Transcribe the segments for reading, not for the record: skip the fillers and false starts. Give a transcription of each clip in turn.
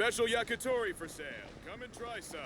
Special yakitori for sale. Come and try some.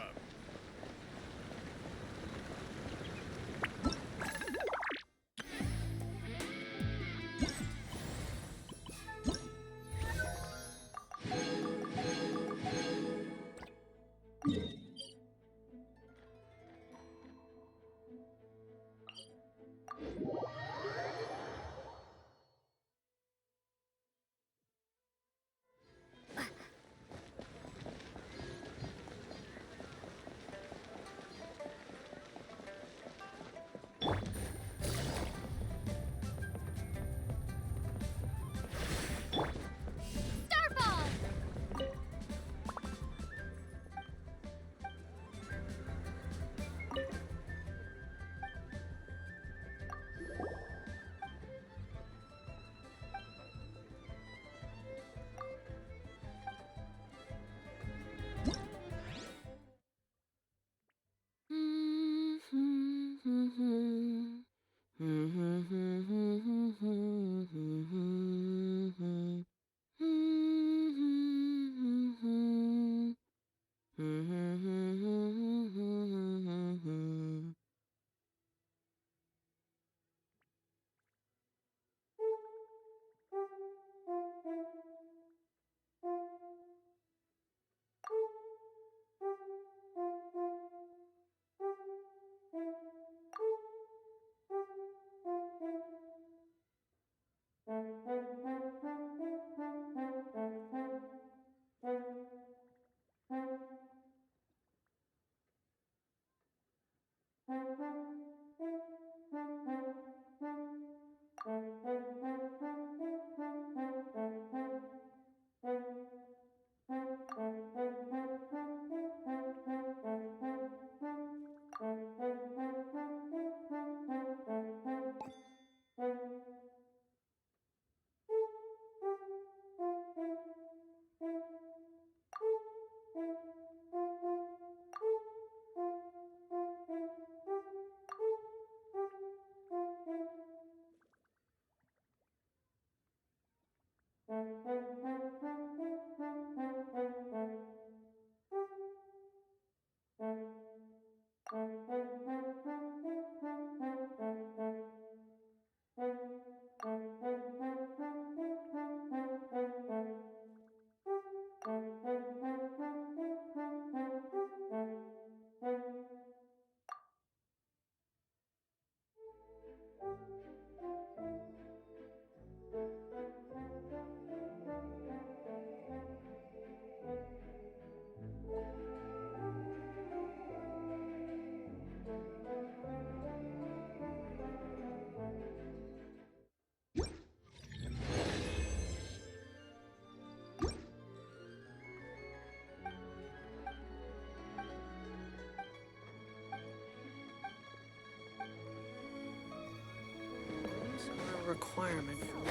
Requirement for. 。 . 。 。 . 。 . 。 。 . 。 . 。 . 。 。 。 。 。 。 。 。 。 。 。 。 。 。 。 。 。 。 。 。 。 。 。 。 。 。 。 。 。 。 。 。 。 。 。 。 。 。 。 。 。 。 。 。 Some requirement for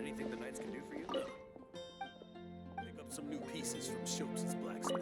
Anything the knights can do for you? No. Pick up some new pieces from Shopes' blacksmith.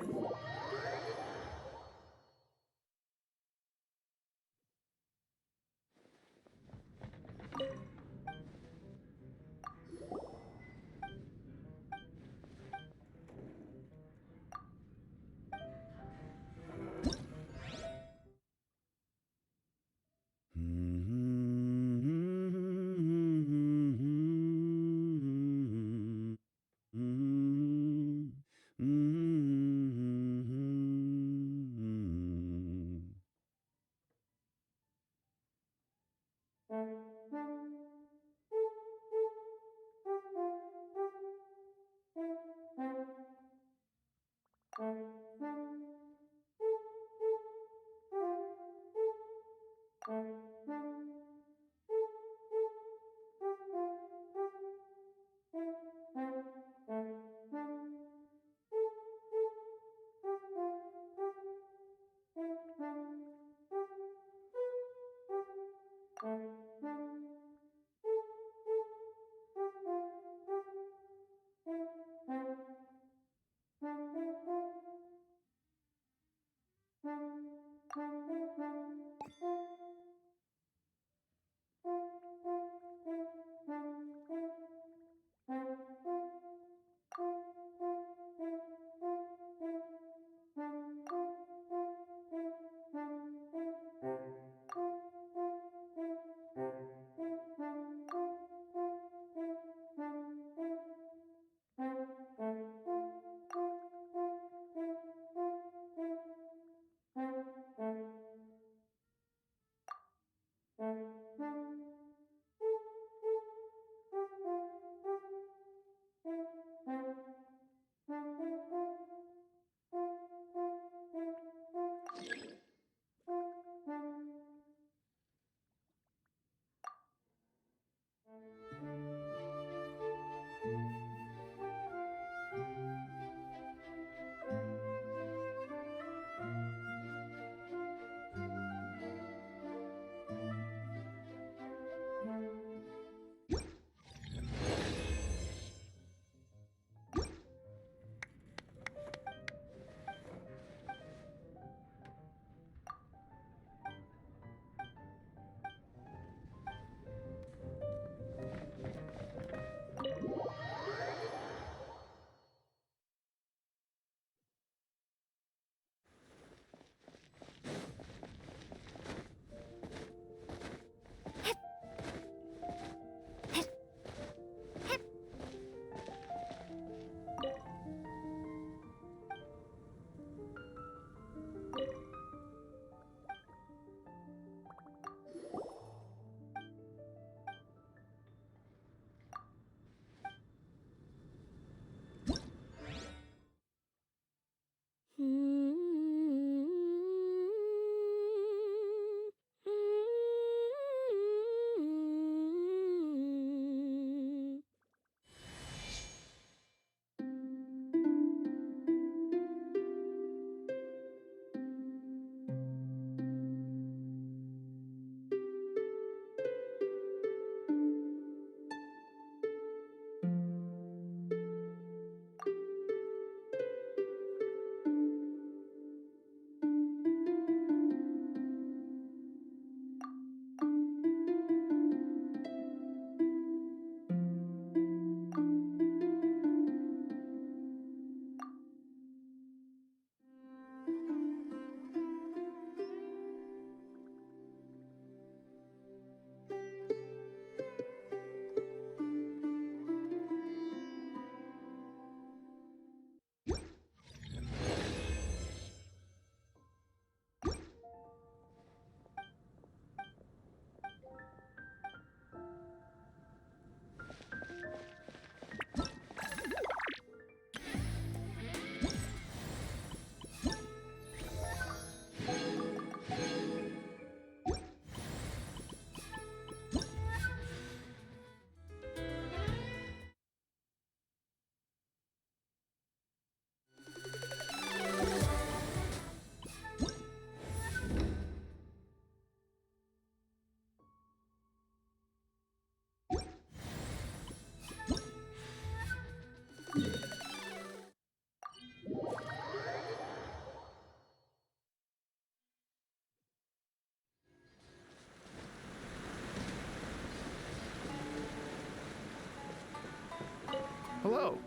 hello.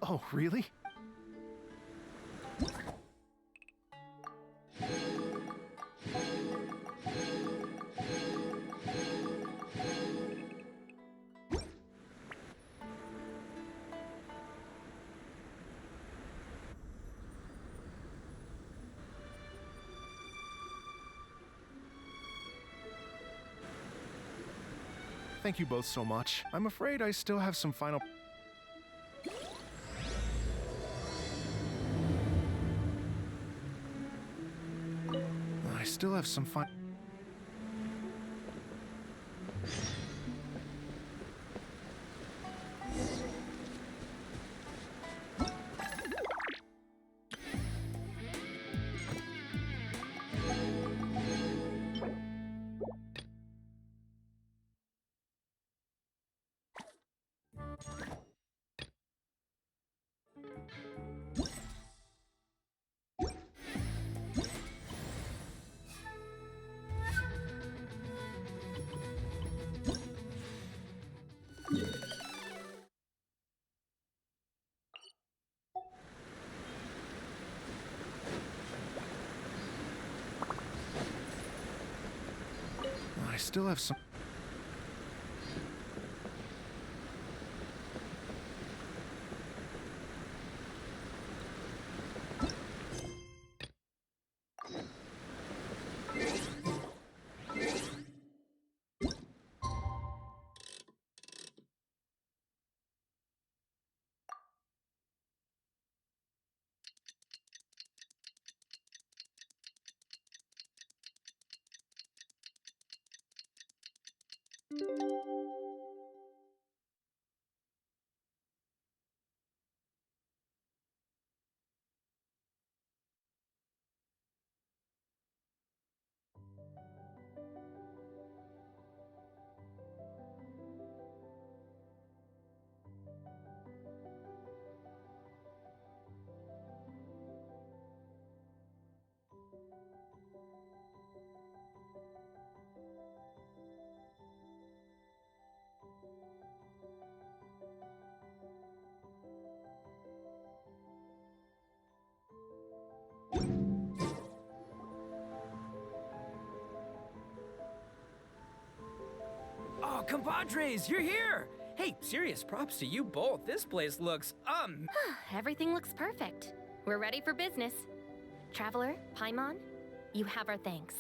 Oh, really? Thank you both so much. I'm afraid I still have some final... I still have some fun... I still have some... Oh, compadres, you're here! Hey, serious props to you both. This place looks, Everything looks perfect. We're ready for business. Traveler, Paimon, you have our thanks.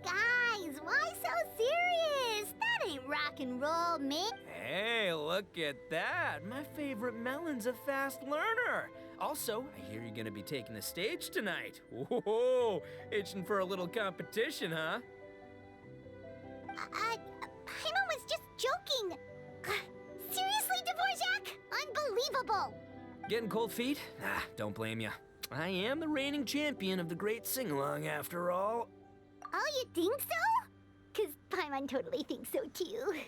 Guys, why so serious? That ain't rock and roll, man. Hey, look at that. My favorite melon's a fast learner. Also, I hear you're gonna be taking the stage tonight. Whoa, itching for a little competition, huh? Paimon was just joking. Seriously, Dvorak? Unbelievable. Getting cold feet? Ah, don't blame ya. I am the reigning champion of the great sing-along after all. Oh, you think so? 'Cause Paimon totally thinks so too.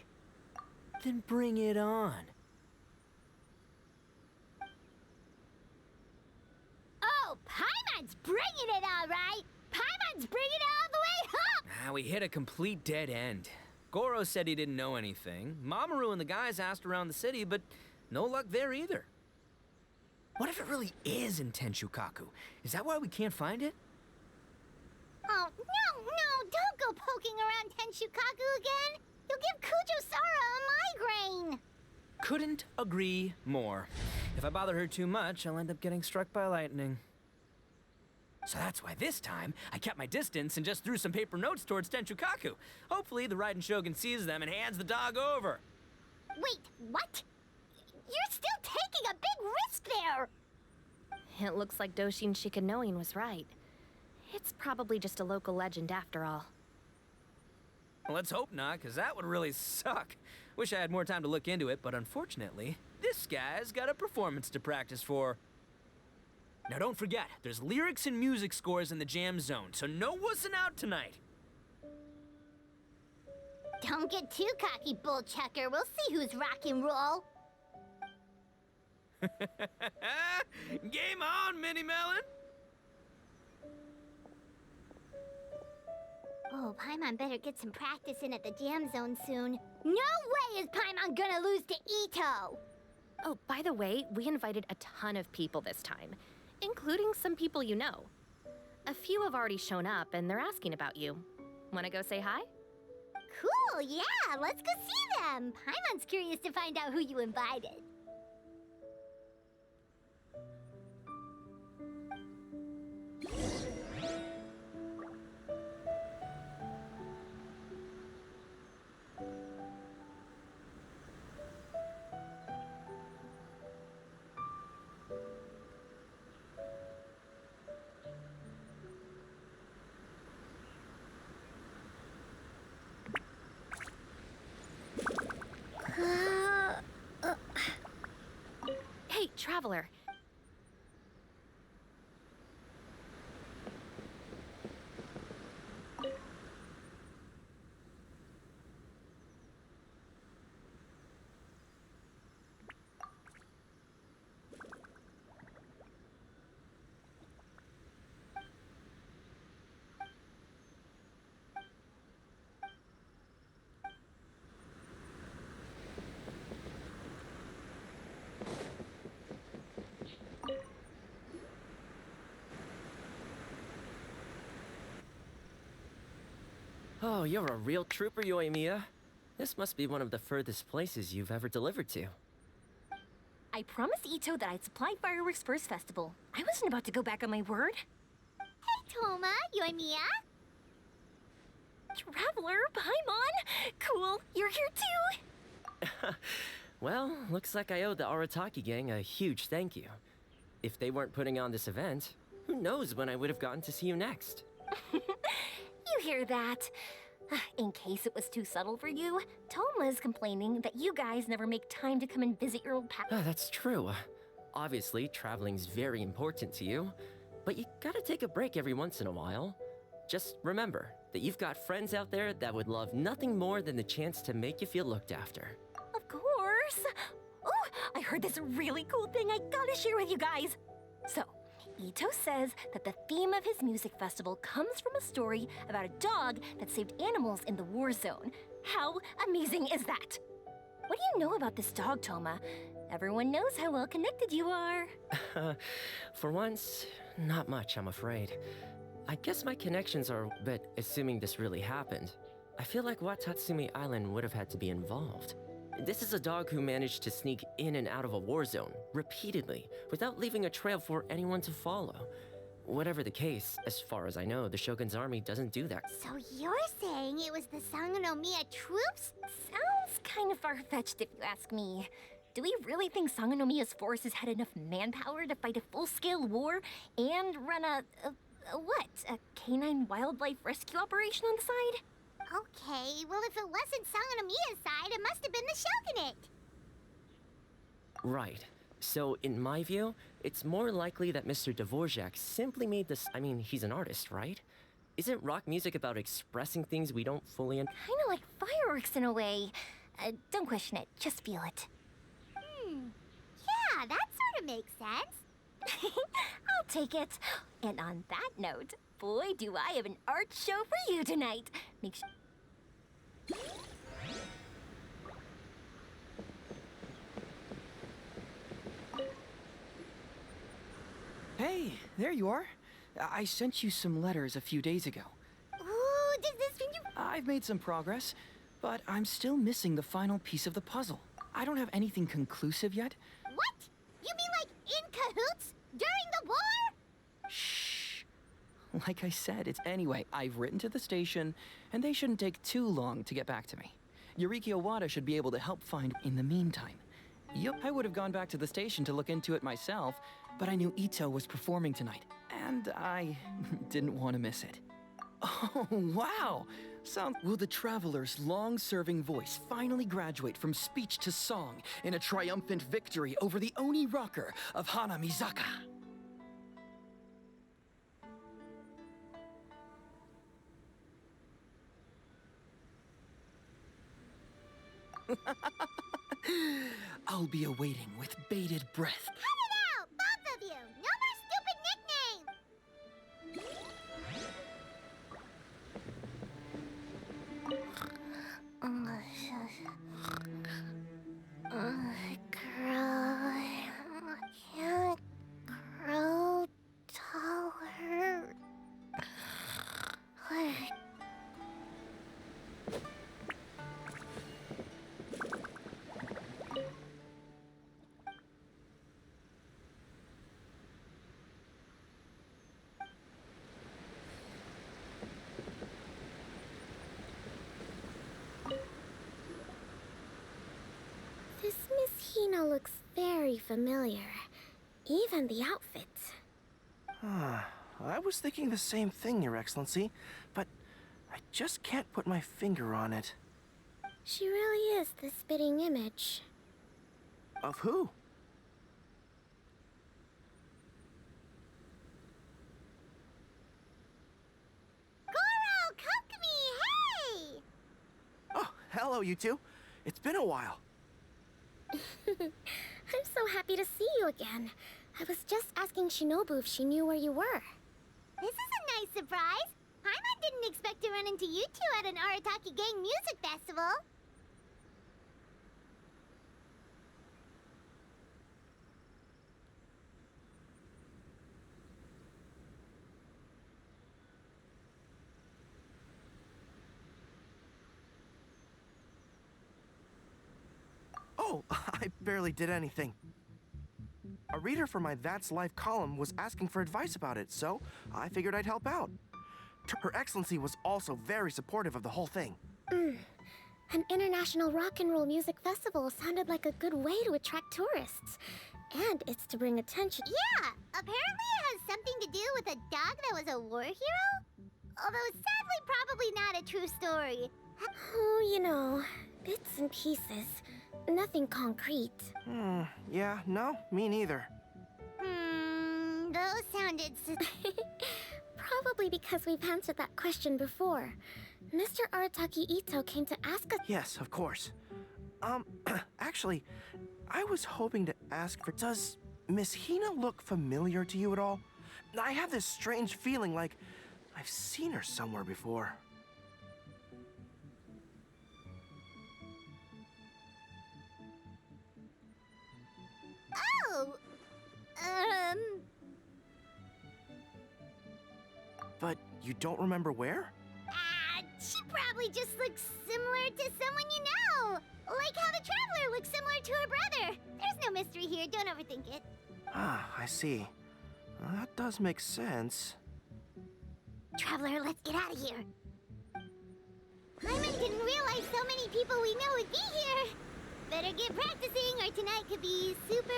Then bring it on. Oh, Paimon's bringing it all right. Paimon's bringing it all the way up. We hit a complete dead end. Goro said he didn't know anything. Mamoru and the guys asked around the city, but no luck there either. What if it really is in Tenshukaku? Is that why we can't find it? Oh, no, don't go poking around Tenshukaku again. You'll give Kujo-Sara a migraine. Couldn't agree more. If I bother her too much, I'll end up getting struck by lightning. So that's why this time, I kept my distance and just threw some paper notes towards Tenshukaku. Hopefully the Raiden Shogun sees them and hands the dog over. Wait, what? You're still taking a big risk there. It looks like Doshin Shikanoin was right. It's probably just a local legend after all. Well, let's hope not, because that would really suck. Wish I had more time to look into it, but unfortunately, this guy's got a performance to practice for. Now don't forget, there's lyrics and music scores in the jam zone, so no wussing out tonight. Don't get too cocky, bullchucker. We'll see who's rock and roll. Game on, Mini Melon! Oh, Paimon better get some practice in at the jam zone soon. No way is Paimon gonna lose to Ito! Oh, by the way, we invited a ton of people this time, including some people you know. A few have already shown up, and they're asking about you. Wanna go say hi? Cool, yeah, let's go see them. Paimon's curious to find out who you invited. Hey, Traveler. Oh, you're a real trooper, Yoimiya. This must be one of the furthest places you've ever delivered to. I promised Ito that I'd supply fireworks for his festival. I wasn't about to go back on my word. Hey, Toma, Yoimiya. Traveler, Paimon! Cool, you're here too! Well, looks like I owe the Arataki gang a huge thank you. If they weren't putting on this event, who knows when I would have gotten to see you next. You hear that? In case it was too subtle for you, Toma's complaining that you guys never make time to come and visit your old pal. That's true. Obviously, traveling's very important to you, but you gotta take a break every once in a while. Just remember that you've got friends out there that would love nothing more than the chance to make you feel looked after. Of course! Oh, I heard this really cool thing I gotta share with you guys! So, Ito says that the theme of his music festival comes from a story about a dog that saved animals in the war zone. How amazing is that? What do you know about this dog, Toma? Everyone knows how well connected you are. For once, not much, I'm afraid. I guess my connections are, but assuming this really happened, I feel like Watatsumi Island would have had to be involved. This is a dog who managed to sneak in and out of a war zone, repeatedly, without leaving a trail for anyone to follow. Whatever the case, as far as I know, the Shogun's army doesn't do that. So you're saying it was the Sangonomiya troops? Sounds kind of far-fetched if you ask me. Do we really think Sangonomiya's forces had enough manpower to fight a full-scale war and run a canine wildlife rescue operation on the side? Okay, well if it wasn't Sangonomiya's side, it must have been the Shogunate. Right. So, in my view, it's more likely that Mr. Dvorak simply made this. I mean, he's an artist, right? Isn't rock music about expressing things we don't fully Kinda like fireworks in a way. Don't question it, just feel it. Yeah, that sort of makes sense. I'll take it. And on that note, boy, do I have an art show for you tonight. Make sure. Hey, there you are. I sent you some letters a few days ago. Ooh, does this mean you... I've made some progress, but I'm still missing the final piece of the puzzle. I don't have anything conclusive yet. What? You mean like in cahoots? During the war? Shh. Like I said, it's anyway, I've written to the station, and they shouldn't take too long to get back to me. Yuriki Owada should be able to help find in the meantime. Yup, I would have gone back to the station to look into it myself, but I knew Ito was performing tonight, and I didn't want to miss it. Oh, wow! Will the Traveler's long-serving voice finally graduate from speech to song in a triumphant victory over the Oni rocker of Hanamizaka? I'll be awaiting with bated breath. Cut it out, both of you! No more stupid nicknames! Hina looks very familiar. Even the outfit. I was thinking the same thing, Your Excellency, but I just can't put my finger on it. She really is the spitting image. Of who? Goro, Kokomi, hey! Oh, hello, you two. It's been a while. I'm so happy to see you again. I was just asking Shinobu if she knew where you were. This is a nice surprise. Paimon didn't expect to run into you two at an Arataki gang music festival. Oh, I barely did anything. A reader for my That's Life column was asking for advice about it, so I figured I'd help out. Her Excellency was also very supportive of the whole thing. An international rock and roll music festival sounded like a good way to attract tourists. And it's to bring attention. Yeah, apparently it has something to do with a dog that was a war hero? Although sadly probably not a true story. Oh, you know, bits and pieces. Nothing concrete. Yeah, no, me neither. Those sounded probably because we've answered that question before. Mr. Arataki Ito came to ask us. Yes, of course. Actually, I was hoping to ask for, does Miss Hina look familiar to you at all? I have this strange feeling like I've seen her somewhere before. Oh! But you don't remember where? She probably just looks similar to someone you know. Like how the Traveler looks similar to her brother. There's no mystery here, don't overthink it. Ah, I see. That does make sense. Traveler, let's get out of here. Paimon didn't realize so many people we know would be here. Better get practicing or tonight could be super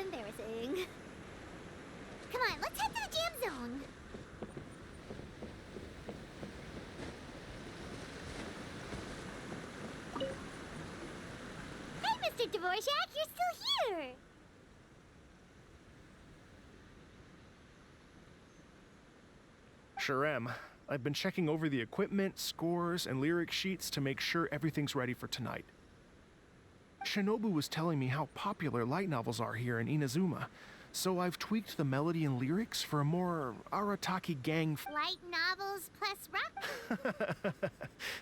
embarrassing. Come on, let's head to the jam zone. Hey, Mr. Dvorak, you're still here. Sure am. I've been checking over the equipment, scores, and lyric sheets to make sure everything's ready for tonight. Shinobu was telling me how popular light novels are here in Inazuma, so I've tweaked the melody and lyrics for a more Arataki gang Light novels plus rock?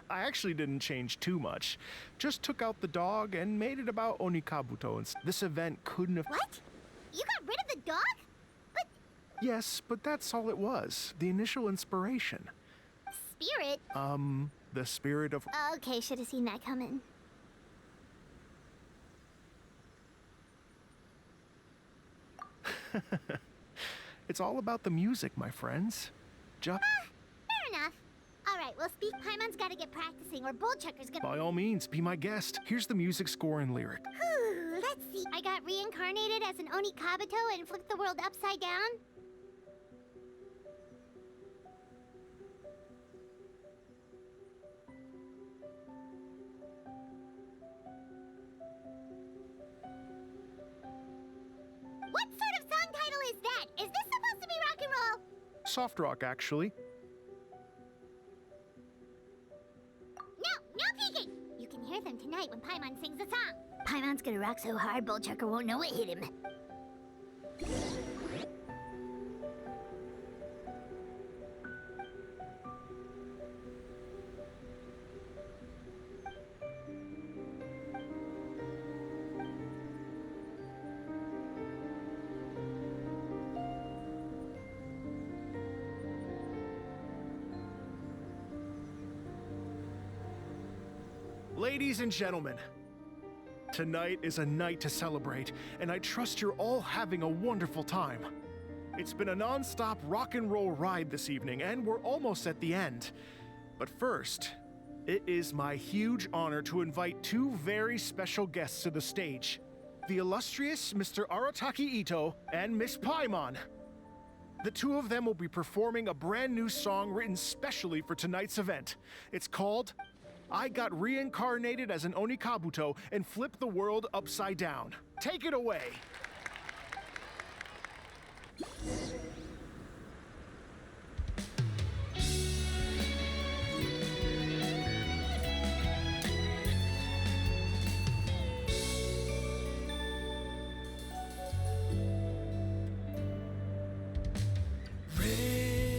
I actually didn't change too much. Just took out the dog and made it about Onikabuto, and this event couldn't have— What? You got rid of the dog? But Yes, but that's all it was. The initial inspiration. spirit? The spirit of— Okay, should have seen that coming. It's all about the music, my friends. Fair enough. Alright, well speak. Paimon's gotta get practicing or Bull Chucker's gonna— By all means, be my guest. Here's the music score and lyric. Let's see. I got reincarnated as an Oni Kabuto and flipped the world upside down. What sort of song title is that? Is this supposed to be rock and roll? Soft rock, actually. No peeking! You can hear them tonight when Paimon sings the song. Paimon's gonna rock so hard, Bull Chucker won't know it hit him. Ladies and gentlemen, tonight is a night to celebrate, and I trust you're all having a wonderful time. It's been a non-stop rock and roll ride this evening, and we're almost at the end. But first, it is my huge honor to invite two very special guests to the stage. the illustrious Mr. Arataki Ito and Miss Paimon. The two of them will be performing a brand new song written specially for tonight's event. It's called I Got Reincarnated as an Onikabuto and Flipped the World Upside Down. Take it away.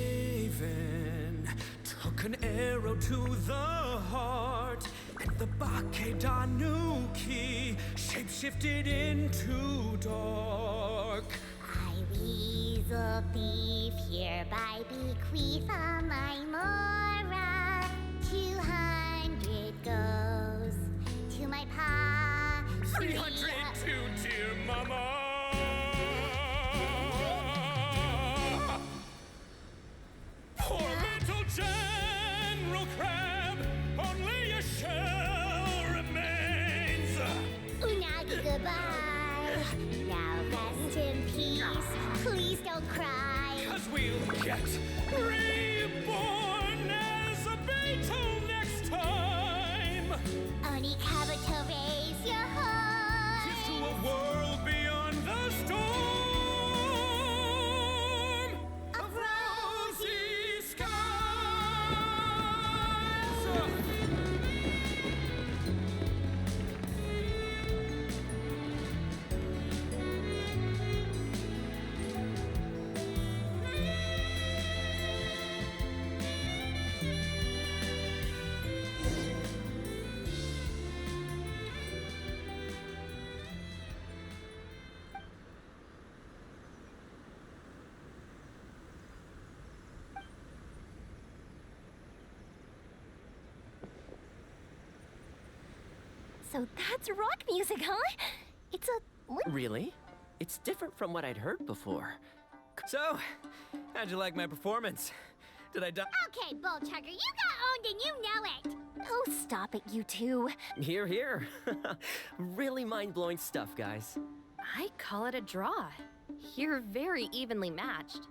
Raven took an arrow to the heart, and the Bakedanuki shapeshifted into dark. I weasel thief hereby bequeath all my mora. 200 goes to my pa. 300 to dear mama. Poor little General Crab, only a shell remains. Unagi, goodbye. Now rest in peace. Please don't cry. 'Cause we'll get reborn as a beetle next time. Onikabuto, raise your heart. Here's to a world beyond the storm of rosy skies. So that's rock music, huh? It's a... Really? It's different from what I'd heard before. So, how'd you like my performance? Did I die? Okay, Bullchugger, you got owned and you know it. Oh, stop it, you two. Here, here. Really mind-blowing stuff, guys. I call it a draw. You're very evenly matched.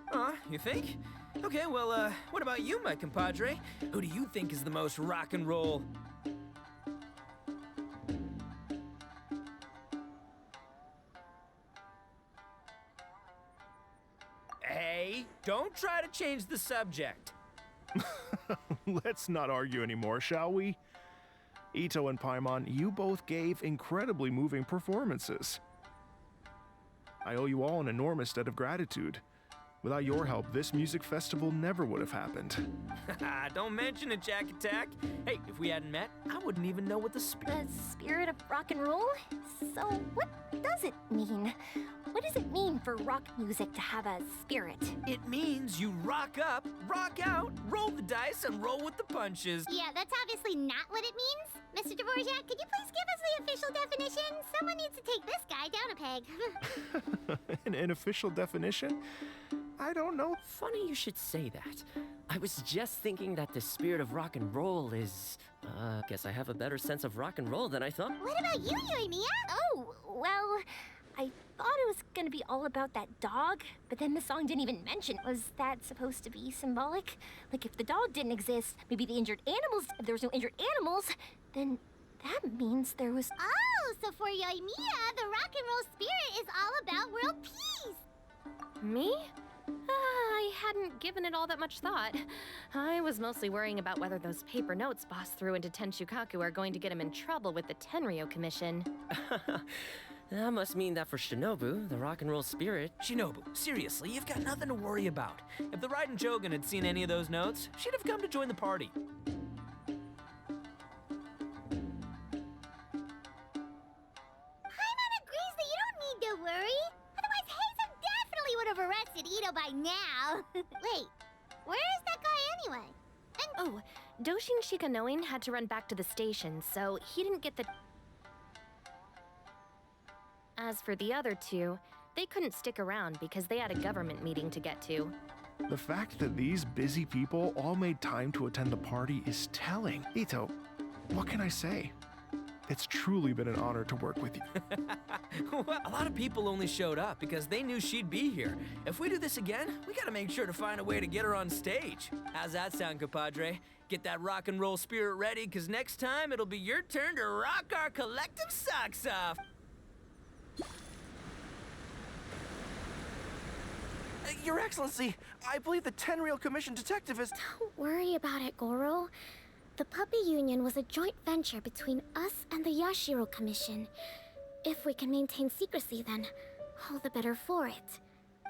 You think? Okay, well, what about you, my compadre? Who do you think is the most rock and roll? Hey, don't try to change the subject. Let's not argue anymore, shall we? Ito and Paimon, you both gave incredibly moving performances. I owe you all an enormous debt of gratitude. Without your help, this music festival never would have happened. Don't mention it, Jack Attack. Hey, if we hadn't met, I wouldn't even know what the The spirit of rock and roll? So what does it mean? What does it mean for rock music to have a spirit? It means you rock up, rock out, roll the dice, and roll with the punches. Yeah, that's obviously not what it means. Mr. Dvorak, could you please give us the official definition? Someone needs to take this guy down a peg. An official definition? I don't know. Funny you should say that. I was just thinking that the spirit of rock and roll is... guess I have a better sense of rock and roll than I thought. What about you, Yoimiya? Oh, well, I thought it was gonna be all about that dog, but then the song didn't even mention. Was that supposed to be symbolic? Like, if the dog didn't exist, maybe the injured animals, if there was no injured animals, then that means there was... Oh, so for Yoimiya, the rock and roll spirit is all about world peace. Me? I hadn't given it all that much thought. I was mostly worrying about whether those paper notes Boss threw into Tenshukaku are going to get him in trouble with the Tenryo Commission. That must mean that for Shinobu, the rock and roll spirit... Shinobu, seriously, you've got nothing to worry about. If the Raiden Jogan had seen any of those notes, she'd have come to join the party. Paimon agrees that you don't need to worry. Otherwise, Heizo definitely would have arrested Ito by now. Wait, where is that guy anyway? Oh, Doshin Shikanoin had to run back to the station, so he didn't get the... As for the other two, they couldn't stick around because they had a government meeting to get to. The fact that these busy people all made time to attend the party is telling. Ito, what can I say? It's truly been an honor to work with you. Well, a lot of people only showed up because they knew she'd be here. If we do this again, we gotta make sure to find a way to get her on stage. How's that sound, compadre? Get that rock and roll spirit ready, because next time it'll be your turn to rock our collective socks off. Your Excellency, I believe the Tenryl Commission detective is... Don't worry about it, Goro. The Puppy Union was a joint venture between us and the Yashiro Commission. If we can maintain secrecy, then all the better for it.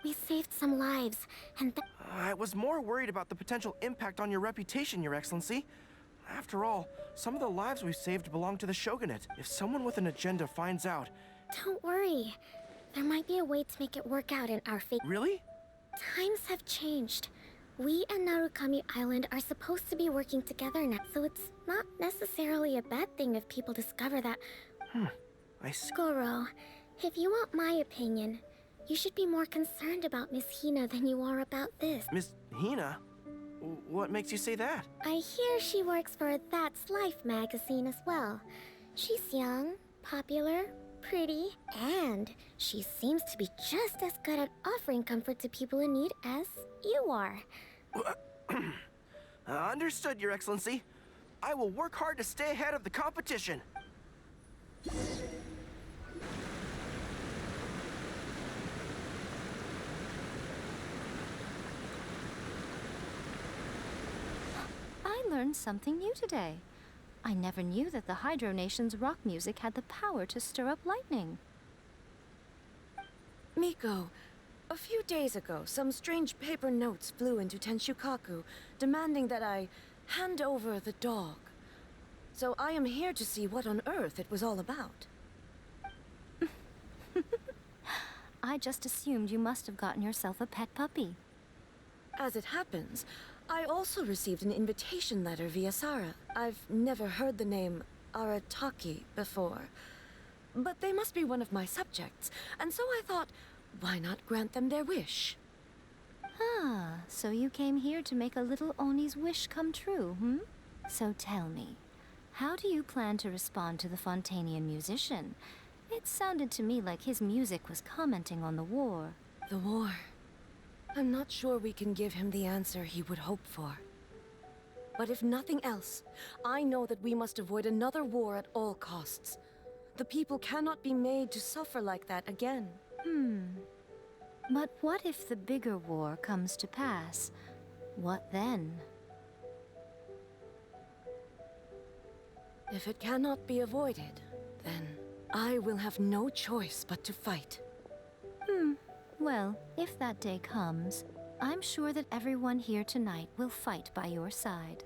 We saved some lives, and I was more worried about the potential impact on your reputation, Your Excellency. After all, some of the lives we've saved belong to the Shogunate. If someone with an agenda finds out... Don't worry. There might be a way to make it work out in our favor. Really? Times have changed. We and Narukami Island are supposed to be working together now, so it's not necessarily a bad thing if people discover that... I see. Goro, if you want my opinion, you should be more concerned about Miss Hina than you are about this. Miss Hina? What makes you say that? I hear she works for That's Life magazine as well. She's young, popular, pretty, and she seems to be just as good at offering comfort to people in need as you are. Understood, Your Excellency. I will work hard to stay ahead of the competition. I learned something new today. I never knew that the Hydro Nation's rock music had the power to stir up lightning. Miko, a few days ago, some strange paper notes flew into Tenshukaku, demanding that I hand over the dog. So I am here to see what on earth it was all about. I just assumed you must have gotten yourself a pet puppy. As it happens, I also received an invitation letter via Sara. I've never heard the name Arataki before, but they must be one of my subjects, and so I thought, why not grant them their wish? Ah, so you came here to make a little Oni's wish come true, hmm? So tell me, how do you plan to respond to the Fontanian musician? It sounded to me like his music was commenting on the war. The war. I'm not sure we can give him the answer he would hope for. But if nothing else, I know that we must avoid another war at all costs. The people cannot be made to suffer like that again. But what if the bigger war comes to pass? What then? If it cannot be avoided, then I will have no choice but to fight. Well, if that day comes, I'm sure that everyone here tonight will fight by your side.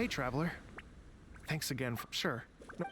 Hey, Traveler. Thanks again for... Sure. No.